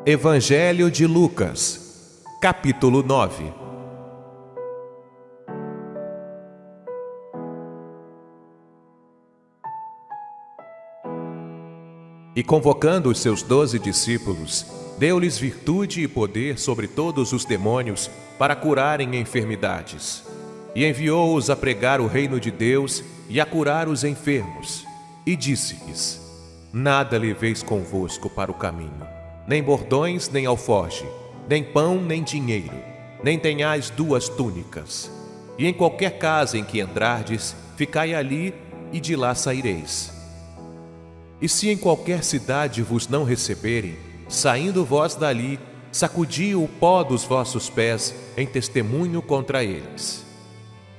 Evangelho de Lucas, capítulo 9. E convocando os seus 12 discípulos, deu-lhes virtude e poder sobre todos os demônios para curarem enfermidades. E enviou-os a pregar o reino de Deus e a curar os enfermos. E disse-lhes: Nada leveis convosco para o caminho, nem bordões, nem alforje, nem pão, nem dinheiro, nem tenhais 2 túnicas. E em qualquer casa em que entrardes, ficai ali, e de lá saireis. E se em qualquer cidade vos não receberem, saindo vós dali, sacudi o pó dos vossos pés em testemunho contra eles.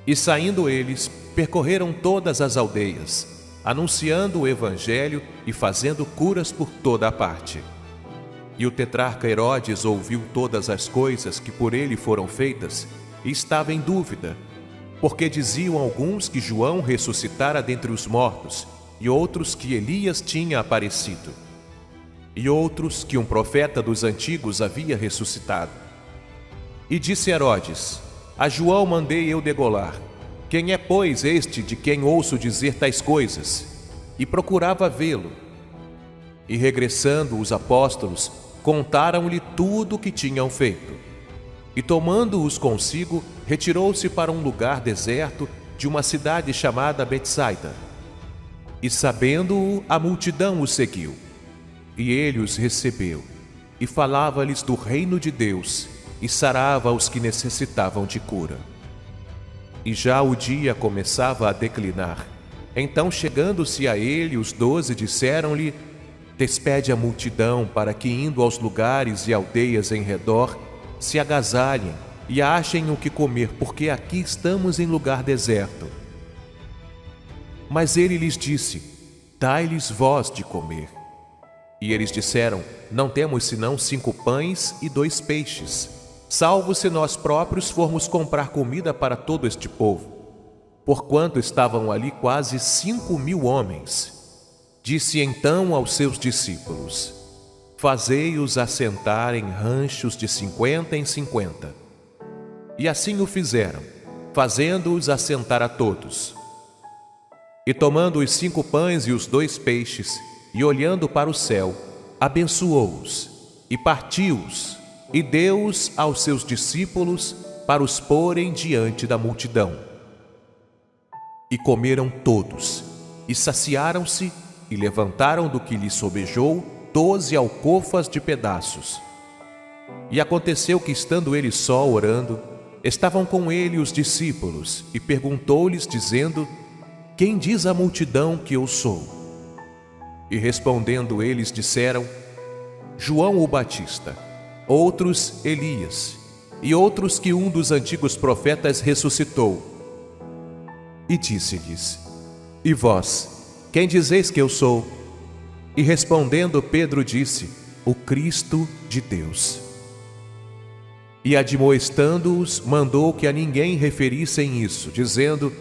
E saindo eles, percorreram todas as aldeias, anunciando o evangelho e fazendo curas por toda a parte. E o tetrarca Herodes ouviu todas as coisas que por ele foram feitas e estava em dúvida, porque diziam alguns que João ressuscitara dentre os mortos, e outros que Elias tinha aparecido, e outros que um profeta dos antigos havia ressuscitado. E disse Herodes: A João mandei eu degolar. Quem é, pois, este de quem ouço dizer tais coisas? E procurava vê-lo. E regressando os apóstolos, contaram-lhe tudo o que tinham feito. E tomando-os consigo, retirou-se para um lugar deserto de uma cidade chamada Betsaida. E sabendo-o, a multidão o seguiu. E ele os recebeu, e falava-lhes do reino de Deus, e sarava os que necessitavam de cura. E já o dia começava a declinar. Então, chegando-se a ele, os 12 disseram-lhe: Despede a multidão para que, indo aos lugares e aldeias em redor, se agasalhem e achem o que comer, porque aqui estamos em lugar deserto. Mas ele lhes disse: Dai-lhes vós de comer. E eles disseram: Não temos senão 5 pães e 2 peixes, salvo se nós próprios formos comprar comida para todo este povo. Porquanto estavam ali quase 5.000 homens. Disse então aos seus discípulos: Fazei-os assentar em ranchos de 50 em 50. E assim o fizeram, fazendo-os assentar a todos. E tomando os 5 pães e os 2 peixes, e olhando para o céu, abençoou-os, e partiu-os, e deu-os aos seus discípulos para os porem diante da multidão. E comeram todos, e saciaram-se, e levantaram do que lhes sobejou 12 alcofas de pedaços. E aconteceu que, estando ele só orando, estavam com ele os discípulos, e perguntou-lhes, dizendo: Quem diz a multidão que eu sou? E respondendo eles disseram: João o Batista, outros Elias, e outros que um dos antigos profetas ressuscitou. E disse-lhes: E vós, quem dizeis que eu sou? E respondendo Pedro disse: O Cristo de Deus. E admoestando-os, mandou que a ninguém referissem isso, dizendo: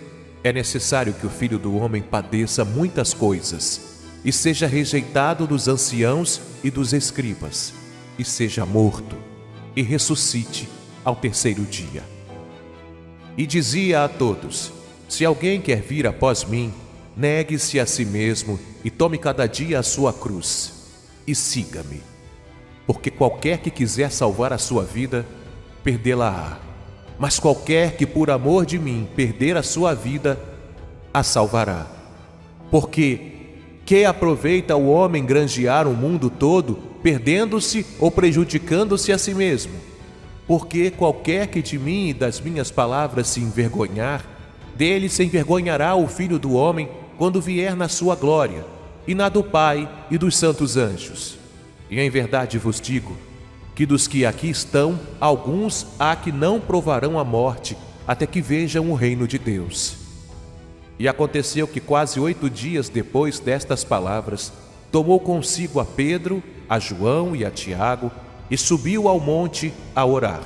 É necessário que o Filho do Homem padeça muitas coisas, e seja rejeitado dos anciãos e dos escribas, e seja morto, e ressuscite ao 3º dia. E dizia a todos: Se alguém quer vir após mim, negue-se a si mesmo, e tome cada dia a sua cruz, e siga-me. Porque qualquer que quiser salvar a sua vida, perdê-la-á. Mas qualquer que por amor de mim perder a sua vida, a salvará. Porque que aproveita o homem granjear o mundo todo, perdendo-se ou prejudicando-se a si mesmo? Porque qualquer que de mim e das minhas palavras se envergonhar, dele se envergonhará o Filho do Homem quando vier na sua glória, e na do Pai e dos santos anjos. E em verdade vos digo, que dos que aqui estão, alguns há que não provarão a morte, até que vejam o reino de Deus. E aconteceu que quase 8 dias depois destas palavras, tomou consigo a Pedro, a João e a Tiago, e subiu ao monte a orar.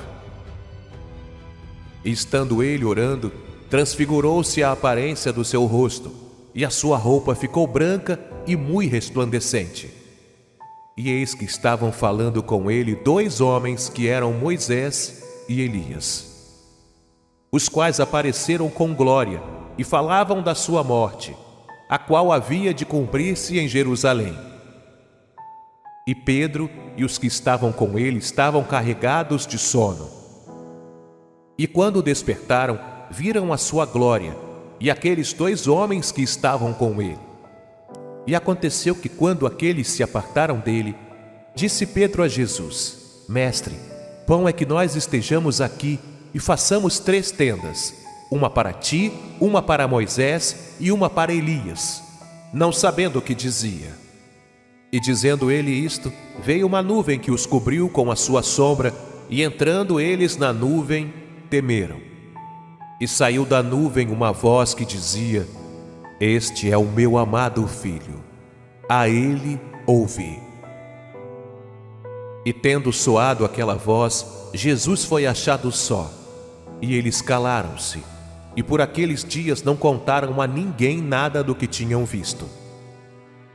E estando ele orando, transfigurou-se a aparência do seu rosto, e a sua roupa ficou branca e muito resplandecente. E eis que estavam falando com ele 2 homens que eram Moisés e Elias, os quais apareceram com glória e falavam da sua morte, a qual havia de cumprir-se em Jerusalém. E Pedro e os que estavam com ele estavam carregados de sono. E quando despertaram, viram a sua glória e aqueles 2 homens que estavam com ele. E aconteceu que, quando aqueles se apartaram dele, disse Pedro a Jesus: Mestre, bom é que nós estejamos aqui e façamos 3 tendas, uma para ti, uma para Moisés e uma para Elias, não sabendo o que dizia. E dizendo ele isto, veio uma nuvem que os cobriu com a sua sombra, e entrando eles na nuvem, temeram. E saiu da nuvem uma voz que dizia: Este é o meu amado filho, a ele ouvi. E tendo soado aquela voz, Jesus foi achado só, e eles calaram-se, e por aqueles dias não contaram a ninguém nada do que tinham visto.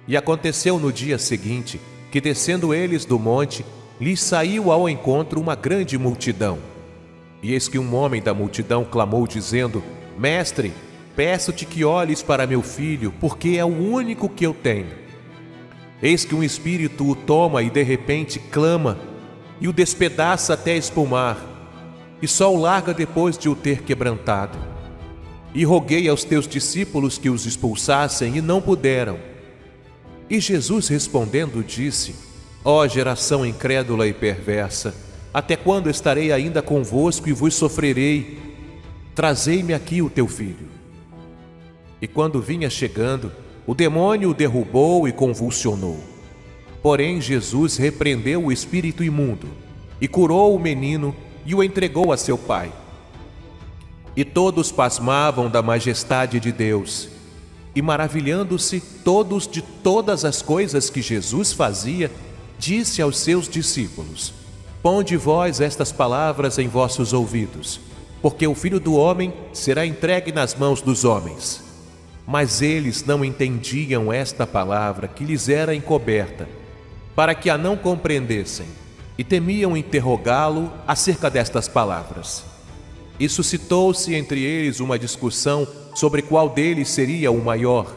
E aconteceu no dia seguinte, que descendo eles do monte, lhes saiu ao encontro uma grande multidão. E eis que um homem da multidão clamou, dizendo: Mestre, peço-te que olhes para meu filho, porque é o único que eu tenho. Eis que um espírito o toma e de repente clama, e o despedaça até espumar, e só o larga depois de o ter quebrantado. E roguei aos teus discípulos que os expulsassem, e não puderam. E Jesus respondendo disse: Ó geração incrédula e perversa, até quando estarei ainda convosco e vos sofrerei? Trazei-me aqui o teu filho. E quando vinha chegando, o demônio o derrubou e convulsionou. Porém Jesus repreendeu o espírito imundo, e curou o menino, e o entregou a seu pai. E todos pasmavam da majestade de Deus, e maravilhando-se todos de todas as coisas que Jesus fazia, disse aos seus discípulos: Ponde vós estas palavras em vossos ouvidos, porque o Filho do Homem será entregue nas mãos dos homens. Mas eles não entendiam esta palavra que lhes era encoberta, para que a não compreendessem, e temiam interrogá-lo acerca destas palavras. E suscitou-se entre eles uma discussão sobre qual deles seria o maior.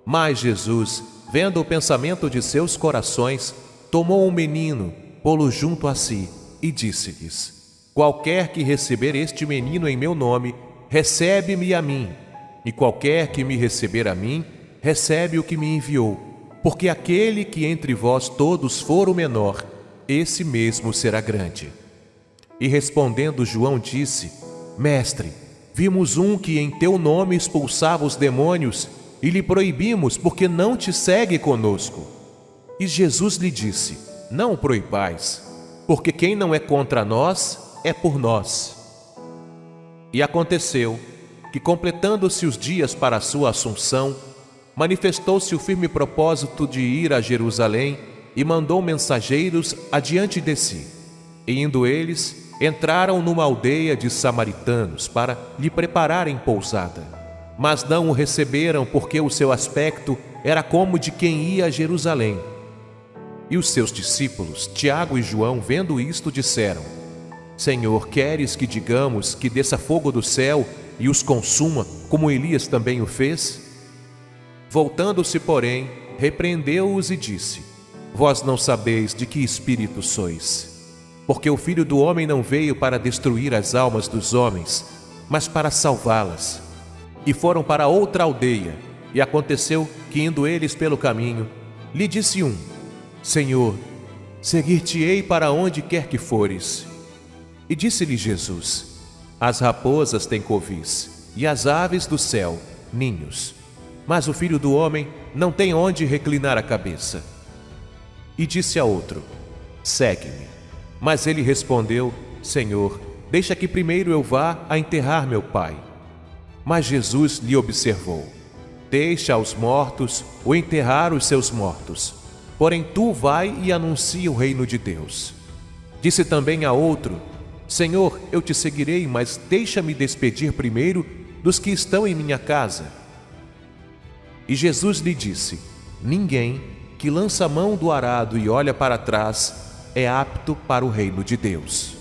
Mas Jesus, vendo o pensamento de seus corações, tomou o menino, pô-lo junto a si, e disse-lhes: Qualquer que receber este menino em meu nome, recebe-me a mim, e qualquer que me receber a mim, recebe o que me enviou. Porque aquele que entre vós todos for o menor, esse mesmo será grande. E respondendo João disse: Mestre, vimos um que em teu nome expulsava os demônios, e lhe proibimos, porque não te segue conosco. E Jesus lhe disse: Não o proibais, porque quem não é contra nós, é por nós. E aconteceu que, completando-se os dias para a sua assunção, manifestou-se o firme propósito de ir a Jerusalém, e mandou mensageiros adiante de si. E indo eles, entraram numa aldeia de samaritanos para lhe prepararem pousada. Mas não o receberam, porque o seu aspecto era como de quem ia a Jerusalém. E os seus discípulos, Tiago e João, vendo isto, disseram: Senhor, queres que digamos que desça fogo do céu e os consuma, como Elias também o fez? Voltando-se, porém, repreendeu-os e disse: Vós não sabeis de que espírito sois, porque o Filho do Homem não veio para destruir as almas dos homens, mas para salvá-las. E foram para outra aldeia, e aconteceu que, indo eles pelo caminho, lhe disse um: Senhor, seguir-te-ei para onde quer que fores. E disse-lhe Jesus: As raposas têm covis, e as aves do céu ninhos, mas o Filho do Homem não tem onde reclinar a cabeça. E disse a outro: Segue-me. Mas ele respondeu: Senhor, deixa que primeiro eu vá a enterrar meu pai. Mas Jesus lhe observou: Deixa aos mortos o enterrar os seus mortos, porém tu vai e anuncia o reino de Deus. Disse também a outro: Senhor, eu te seguirei, mas deixa-me despedir primeiro dos que estão em minha casa. E Jesus lhe disse: Ninguém que lança a mão do arado e olha para trás é apto para o reino de Deus.